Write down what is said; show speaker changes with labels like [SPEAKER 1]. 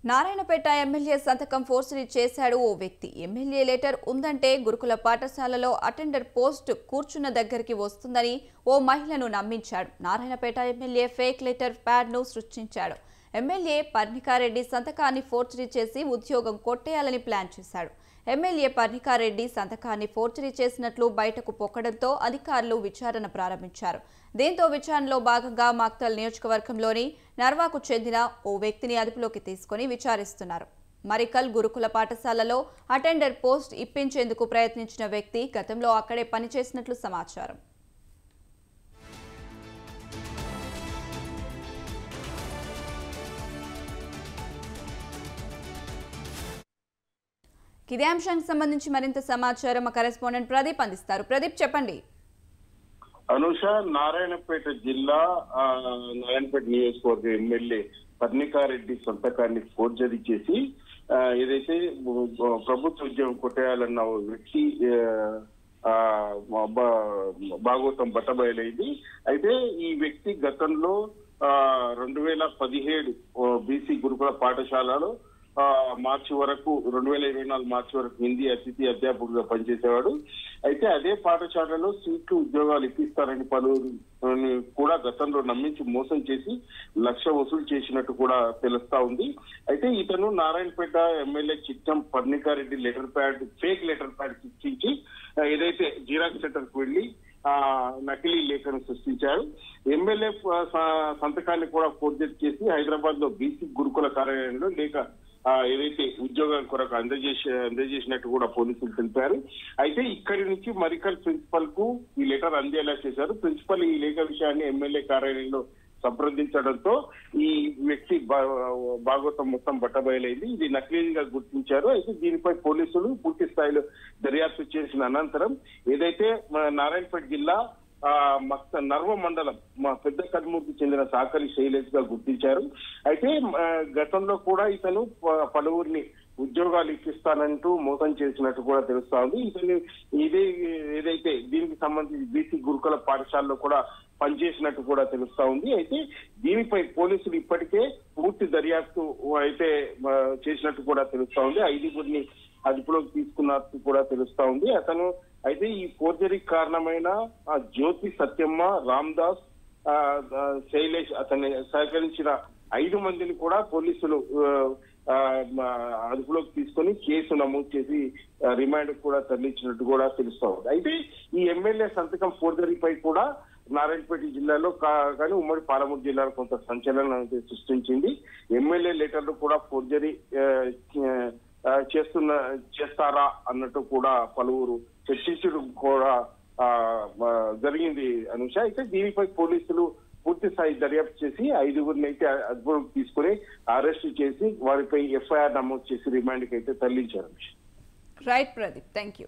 [SPEAKER 1] Narayanpet MLA సంతకం forgery చేశాడు ఓ వ్యక్తి. ఎమ్మెల్యే లెటర్ ఉందంటే గురుకుల పాఠశాలలో అటెండర్ పోస్ట్ కూర్చున్న దగ్గరికి వస్తుందని ఓ మహిళను నమ్మించాడు. నారాయణపేట ఎమ్మెల్యే ఫేక్ లెటర్ ప్యాడ్ను సృష్టించాడు. ఎమ్మెల్యే పర్ణికారెడ్డి సంతకాన్ని ఫోర్జరీ చేసి ఉద్యోగం కొట్టేయాలని ప్లాన్ చేశాడు. ఎమ్మెల్యే పర్ణికారెడ్డి సంతకాన్ని ఫోర్జరీ చేసినట్లు బయటకు పొక్కడంతో అధికారులు విచారణ ప్రారంభించారు. దీంతో విచారణలో భాగంగా మక్తల్ నియోజకవర్గంలోని నర్వాకు చెందిన ఓ వ్యక్తిని అదుపులోకి తీసుకుని విచారిస్తున్నారు. మరికల్ గురుకుల పాఠశాలలో అటెండర్ పోస్ట్ ఇప్పించేందుకు ప్రయత్నించిన వ్యక్తి గతంలో అక్కడే పనిచేసినట్లు సమాచారం. ఇదే అంశానికి సంబంధించి మరింత సమాచారం మా కరెస్పాండెంట్ ప్రదీప్ అందిస్తారు. ప్రదీప్, చెప్పండి.
[SPEAKER 2] అనుష, నారాయణపేట జిల్లా నారాయణపేట నియోజకవర్గ ఎమ్మెల్యే పర్ణికారెడ్డి సంతకాన్ని ఫోర్జరీ చేసి ఏదైతే ప్రభుత్వ ఉద్యోగం కొట్టేయాలన్న వ్యక్తి భాగవతం బట్టబయలైంది. అయితే ఈ వ్యక్తి గతంలో 2017 బీసీ గురుకుల పాఠశాలలో మార్చి వరకు 2024 మార్చి వరకు హిందీ అతిథి అధ్యాపకుడిగా పనిచేసేవాడు. అయితే అదే పాఠశాలలో సీట్లు ఉద్యోగాలు ఇప్పిస్తారని పలువురు కూడా గతంలో నమ్మించి మోసం చేసి లక్ష వసూలు చేసినట్టు కూడా తెలుస్తా ఉంది. అయితే ఇతను Narayanpet MLA Chittam Parnika Reddy fake letter pad సృష్టించి ఏదైతే జిరాక్స్ సెంటర్ కు వెళ్లి నకిలీ లేఖను సృష్టించారు. ఎమ్మెల్యే సంతకాన్ని కూడా ఫోర్జరీ చేసి హైదరాబాద్ లో బీసీ గురుకుల కార్యాలయంలో లేఖ ఏదైతే ఉద్యోగాల కొరకు అందజేసినట్టు కూడా పోలీసులు తెలిపారు. అయితే ఇక్కడి నుంచి మరికల్ ప్రిన్సిపల్ కు ఈ లెటర్ అందేలా చేశారు. ప్రిన్సిపల్ ఈ లేఖ విషయాన్ని ఎమ్మెల్యే కార్యాలయంలో సంప్రదించడంతో ఈ వ్యక్తి భాగవతం మొత్తం బట్టబయలైంది. ఇది నకిలీగా గుర్తించారు. అయితే దీనిపై పోలీసులు పూర్తి స్థాయిలో దర్యాప్తు చేసిన అనంతరం ఏదైతే నారాయణపేట జిల్లా నర్వ మండలం పెద్ద కర్మూర్కి చెందిన సాకలి శైలేష్ గా గుర్తించారు. అయితే గతంలో కూడా ఇతను పలువురిని ఉద్యోగాలు ఇప్పిస్తానంటూ మోసం చేసినట్టు కూడా తెలుస్తా ఉంది. ఇతను ఏదైతే దీనికి సంబంధించి బీసీ గురుకుల పాఠశాలలో కూడా పనిచేసినట్టు కూడా తెలుస్తా ఉంది. అయితే దీనిపై పోలీసులు ఇప్పటికే పూర్తి దర్యాప్తు అయితే చేసినట్టు కూడా తెలుస్తా ఉంది. 5గురిని అదుపులోకి తీసుకున్నట్టు కూడా తెలుస్తా ఉంది. అతను అయితే ఈ ఫోర్జరీ కారణమైన జ్యోతి సత్యమ్మ, రామ్దాస్, శైలేష్ అతన్ని సహకరించిన 5 మందిని కూడా పోలీసులు అదుపులోకి తీసుకొని కేసు నమోదు చేసి రిమాండ్ కూడా తరలించినట్టు కూడా తెలుస్తా ఉంది. అయితే ఈ ఎమ్మెల్యే సంతకం ఫోర్జరీపై కూడా నారాయణపేట జిల్లాలో కానీ ఉమ్మడి పాలమూరు జిల్లాలో కొంత సంచలనం సృష్టించింది. ఎమ్మెల్యే లెటర్లు కూడా ఫోర్జరీ చేస్తారా అన్నట్టు కూడా పలువురు చర్చించడం కూడా జరిగింది అనుష. అయితే దీనిపై పోలీసులు పూర్తి స్థాయి దర్యాప్తు చేసి 5గురిని అయితే అదుపులోకి తీసుకుని అరెస్ట్ చేసి వారిపై ఎఫ్ఐఆర్ నమోదు చేసి రిమాండ్ కి అయితే తరలించారు.
[SPEAKER 1] Right Pradeep, thank you.